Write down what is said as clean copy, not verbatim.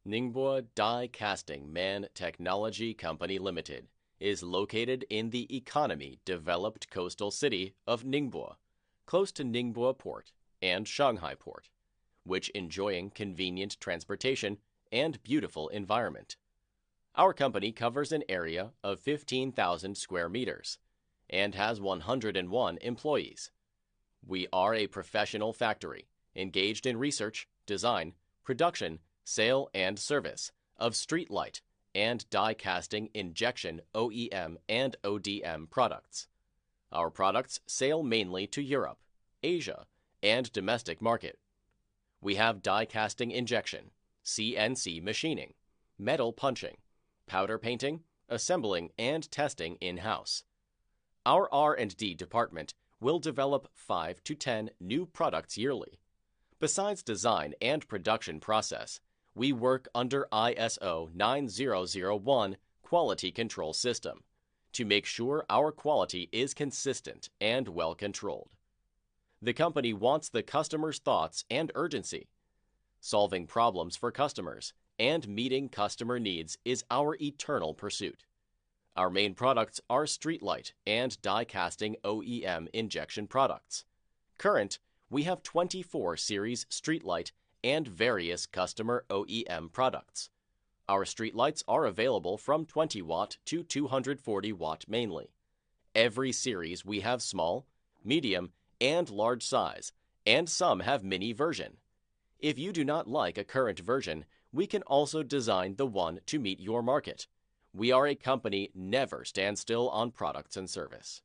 Ningbo Die Casting Man Technology Company Limited is located in the economy-developed coastal city of Ningbo, close to Ningbo Port and Shanghai Port, which enjoying convenient transportation and beautiful environment. Our company covers an area of 15,000 square meters and has 101 employees. We are a professional factory engaged in research, design, production, sale, and service of streetlight and die casting injection OEM and ODM products. Our products sell mainly to Europe, Asia, and domestic market. We have die casting injection, CNC machining, metal punching, powder painting, assembling, and testing in-house. Our R&D department will develop 5 to 10 new products yearly. Besides design and production process, we work under ISO 9001 quality control system to make sure our quality is consistent and well controlled. The company wants the customer's thoughts and urgency. Solving problems for customers and meeting customer needs is our eternal pursuit. Our main products are streetlight and die casting OEM injection products. Current, we have 24 series streetlight and various customer OEM products. Our streetlights are available from 20 watt to 240 watt mainly. Every series we have small, medium, and large size, and some have mini version. If you do not like a current version, we can also design the one to meet your market. We are a company never stand still on products and service.